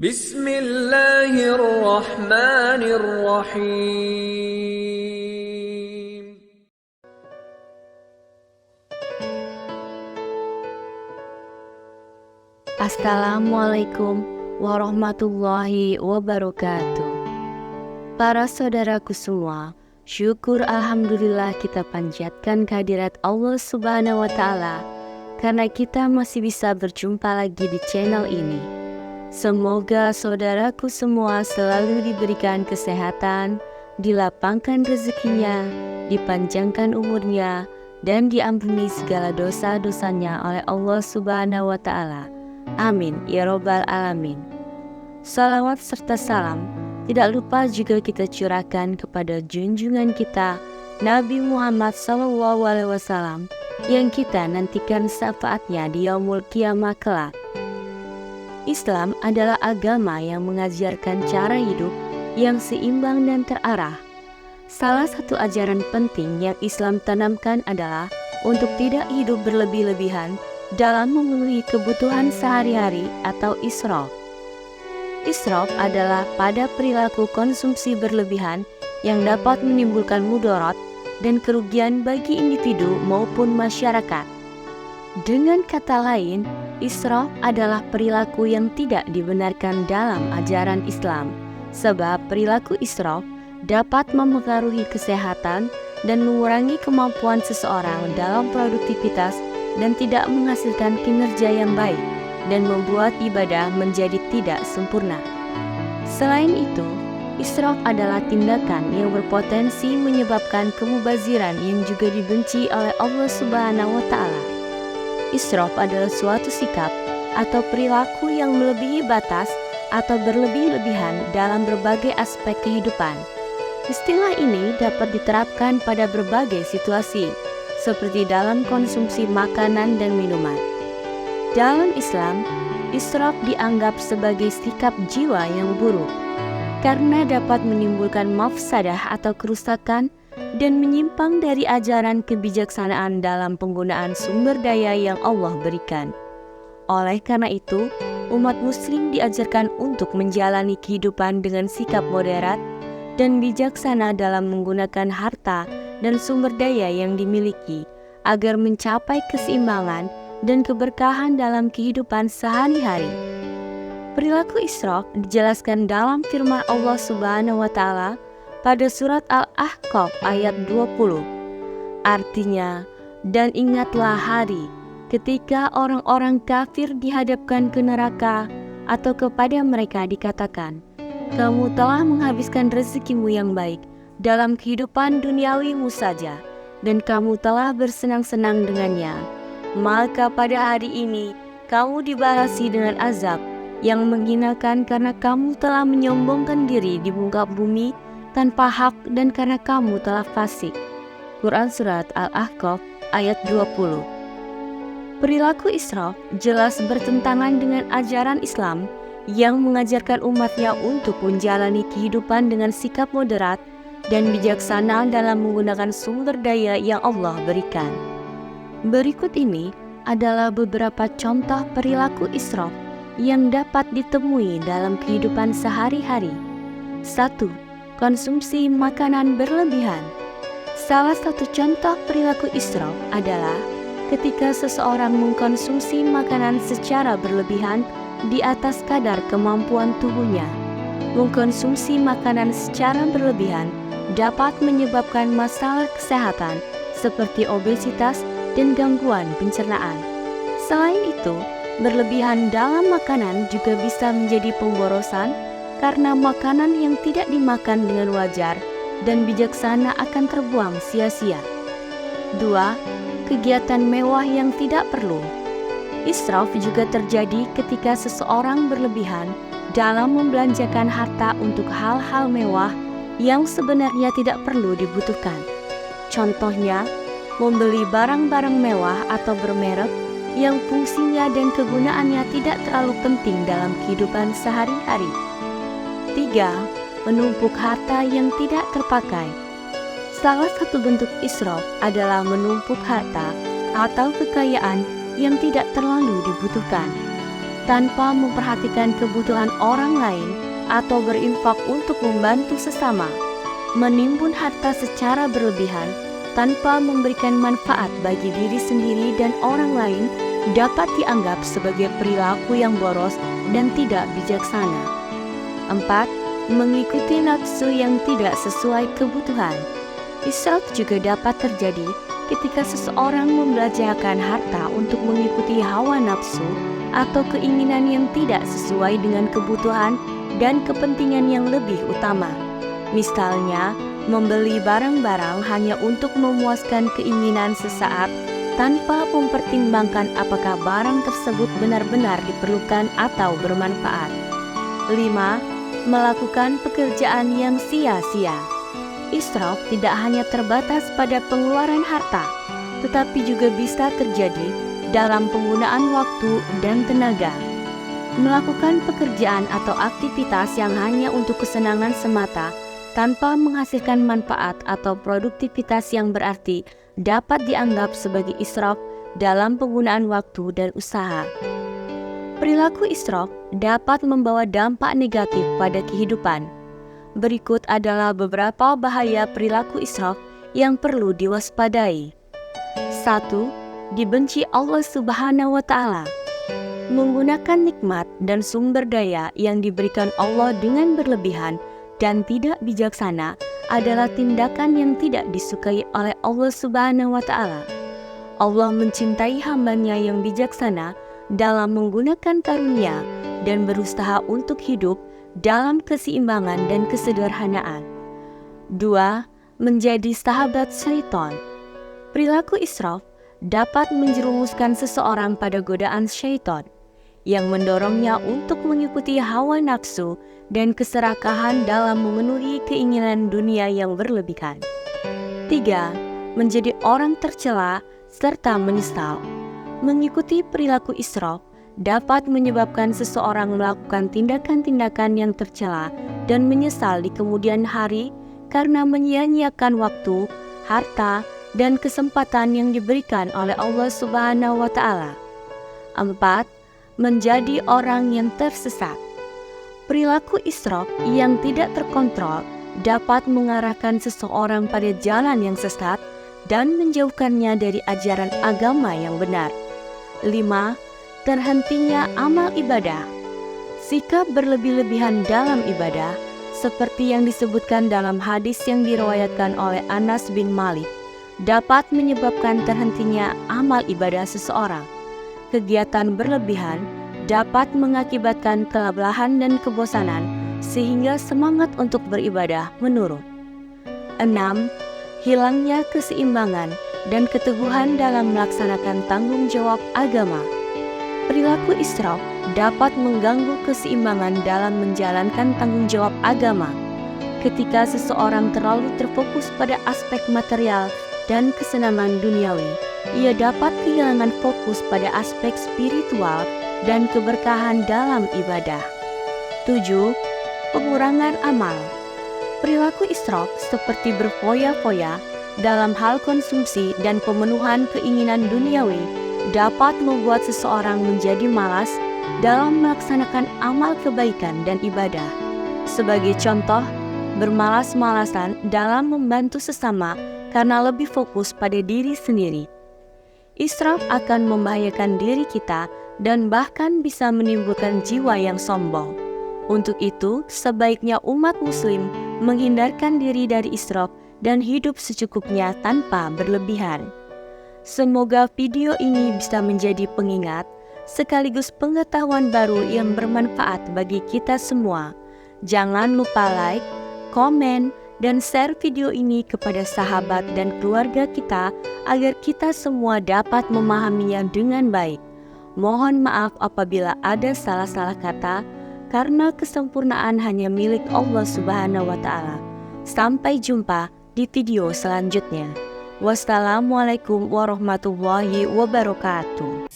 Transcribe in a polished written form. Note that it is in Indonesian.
Bismillahirrahmanirrahim. Assalamualaikum warahmatullahi wabarakatuh. Para saudaraku semua, syukur alhamdulillah kita panjatkan kehadirat Allah Subhanahu wa Ta'ala karena kita masih bisa berjumpa lagi di channel ini. Semoga saudaraku semua selalu diberikan kesehatan, dilapangkan rezekinya, dipanjangkan umurnya, dan diampuni segala dosa-dosanya oleh Allah Subhanahu wa Ta'ala. Amin ya robbal alamin. Salawat serta salam tidak lupa juga kita curahkan kepada junjungan kita Nabi Muhammad SAW yang kita nantikan syafaatnya di yaumul qiyamah kelak. Islam adalah agama yang mengajarkan cara hidup yang seimbang dan terarah. Salah satu ajaran penting yang Islam tanamkan adalah untuk tidak hidup berlebih-lebihan dalam memenuhi kebutuhan sehari-hari atau israf. Israf adalah pada perilaku konsumsi berlebihan yang dapat menimbulkan mudarat dan kerugian bagi individu maupun masyarakat. Dengan kata lain, israf adalah perilaku yang tidak dibenarkan dalam ajaran Islam, sebab perilaku israf dapat mempengaruhi kesehatan dan mengurangi kemampuan seseorang dalam produktivitas dan tidak menghasilkan kinerja yang baik dan membuat ibadah menjadi tidak sempurna. Selain itu, israf adalah tindakan yang berpotensi menyebabkan kemubaziran yang juga dibenci oleh Allah Subhanahu wa Ta'ala. Israf adalah suatu sikap atau perilaku yang melebihi batas atau berlebih-lebihan dalam berbagai aspek kehidupan. Istilah ini dapat diterapkan pada berbagai situasi, seperti dalam konsumsi makanan dan minuman. Dalam Islam, israf dianggap sebagai sikap jiwa yang buruk, karena dapat menimbulkan mafsadah atau kerusakan dan menyimpang dari ajaran kebijaksanaan dalam penggunaan sumber daya yang Allah berikan. Oleh karena itu, umat muslim diajarkan untuk menjalani kehidupan dengan sikap moderat dan bijaksana dalam menggunakan harta dan sumber daya yang dimiliki agar mencapai keseimbangan dan keberkahan dalam kehidupan sehari-hari. Perilaku israf dijelaskan dalam firman Allah Subhanahu wa Ta'ala pada surat Al-Ahqaf ayat 20. Artinya, dan ingatlah hari ketika orang-orang kafir dihadapkan ke neraka atau kepada mereka dikatakan, kamu telah menghabiskan rezekimu yang baik dalam kehidupan duniawimu saja, dan kamu telah bersenang-senang dengannya. Maka pada hari ini, kamu dibalasi dengan azab yang menghinakan karena kamu telah menyombongkan diri di muka bumi tanpa hak dan karena kamu telah fasik. Quran Surat Al-Ahqaf ayat 20. Perilaku israf jelas bertentangan dengan ajaran Islam yang mengajarkan umatnya untuk menjalani kehidupan dengan sikap moderat dan bijaksana dalam menggunakan sumber daya yang Allah berikan. Berikut ini adalah beberapa contoh perilaku israf yang dapat ditemui dalam kehidupan sehari-hari. 1. Konsumsi makanan berlebihan. Salah satu contoh perilaku israf adalah ketika seseorang mengkonsumsi makanan secara berlebihan di atas kadar kemampuan tubuhnya. Mengkonsumsi makanan secara berlebihan dapat menyebabkan masalah kesehatan seperti obesitas dan gangguan pencernaan. Selain itu, berlebihan dalam makanan juga bisa menjadi pemborosan karena makanan yang tidak dimakan dengan wajar dan bijaksana akan terbuang sia-sia. 2. Kegiatan mewah yang tidak perlu. Israf juga terjadi ketika seseorang berlebihan dalam membelanjakan harta untuk hal-hal mewah yang sebenarnya tidak perlu dibutuhkan. Contohnya, membeli barang-barang mewah atau bermerek yang fungsinya dan kegunaannya tidak terlalu penting dalam kehidupan sehari-hari. 3. Menumpuk harta yang tidak terpakai. Salah satu bentuk israf adalah menumpuk harta atau kekayaan yang tidak terlalu dibutuhkan. tanpa memperhatikan kebutuhan orang lain atau berinfak untuk membantu sesama, menimbun harta secara berlebihan tanpa memberikan manfaat bagi diri sendiri dan orang lain dapat dianggap sebagai perilaku yang boros dan tidak bijaksana. 4. Mengikuti nafsu yang tidak sesuai kebutuhan. Israf juga dapat terjadi ketika seseorang membelanjakan harta untuk mengikuti hawa nafsu atau keinginan yang tidak sesuai dengan kebutuhan dan kepentingan yang lebih utama. Misalnya, membeli barang-barang hanya untuk memuaskan keinginan sesaat tanpa mempertimbangkan apakah barang tersebut benar-benar diperlukan atau bermanfaat. 5. Melakukan pekerjaan yang sia-sia. Israf tidak hanya terbatas pada pengeluaran harta, tetapi juga bisa terjadi dalam penggunaan waktu dan tenaga. Melakukan pekerjaan atau aktivitas yang hanya untuk kesenangan semata tanpa menghasilkan manfaat atau produktivitas yang berarti dapat dianggap sebagai israf dalam penggunaan waktu dan usaha. Perilaku israf dapat membawa dampak negatif pada kehidupan. Berikut adalah beberapa bahaya perilaku israf yang perlu diwaspadai. 1. Dibenci Allah Subhanahu wa Ta'ala. Menggunakan nikmat dan sumber daya yang diberikan Allah dengan berlebihan dan tidak bijaksana adalah tindakan yang tidak disukai oleh Allah Subhanahu wa Ta'ala. Allah mencintai hamba-Nya yang bijaksana dalam menggunakan karunia dan berusaha untuk hidup dalam keseimbangan dan kesederhanaan. 2. Menjadi sahabat syaitan. Perilaku israf dapat menjerumuskan seseorang pada godaan syaitan yang mendorongnya untuk mengikuti hawa nafsu dan keserakahan dalam memenuhi keinginan dunia yang berlebihan. 3. Menjadi orang tercela serta menyesal. Mengikuti perilaku israf dapat menyebabkan seseorang melakukan tindakan-tindakan yang tercela dan menyesal di kemudian hari karena menyia-nyiakan waktu, harta, dan kesempatan yang diberikan oleh Allah Subhanahu wa Ta'ala. 4. Menjadi orang yang tersesat. Perilaku israf yang tidak terkontrol dapat mengarahkan seseorang pada jalan yang sesat dan menjauhkannya dari ajaran agama yang benar. 5. Terhentinya amal ibadah. Sikap berlebih-lebihan dalam ibadah, seperti yang disebutkan dalam hadis yang diriwayatkan oleh Anas bin Malik, dapat menyebabkan terhentinya amal ibadah seseorang. Kegiatan berlebihan dapat mengakibatkan kelelahan dan kebosanan, sehingga semangat untuk beribadah menurun. 6. Hilangnya keseimbangan dan keteguhan dalam melaksanakan tanggung jawab agama. Perilaku israf dapat mengganggu keseimbangan dalam menjalankan tanggung jawab agama. Ketika seseorang terlalu terfokus pada aspek material dan kesenangan duniawi, ia dapat kehilangan fokus pada aspek spiritual dan keberkahan dalam ibadah. 7. Pengurangan amal. Perilaku israf seperti berfoya-foya dalam hal konsumsi dan pemenuhan keinginan duniawi dapat membuat seseorang menjadi malas dalam melaksanakan amal kebaikan dan ibadah. Sebagai contoh, bermalas-malasan dalam membantu sesama karena lebih fokus pada diri sendiri. Israf akan membahayakan diri kita dan bahkan bisa menimbulkan jiwa yang sombong. Untuk itu, sebaiknya umat muslim menghindarkan diri dari israf dan hidup secukupnya tanpa berlebihan. Semoga video ini bisa menjadi pengingat sekaligus pengetahuan baru yang bermanfaat bagi kita semua. Jangan lupa like, komen, dan share video ini kepada sahabat dan keluarga kita agar kita semua dapat memahaminya dengan baik. Mohon maaf apabila ada salah-salah kata, karena kesempurnaan hanya milik Allah Subhanahu wa Ta'ala. Sampai jumpa di video selanjutnya. Wassalamualaikum warahmatullahi wabarakatuh.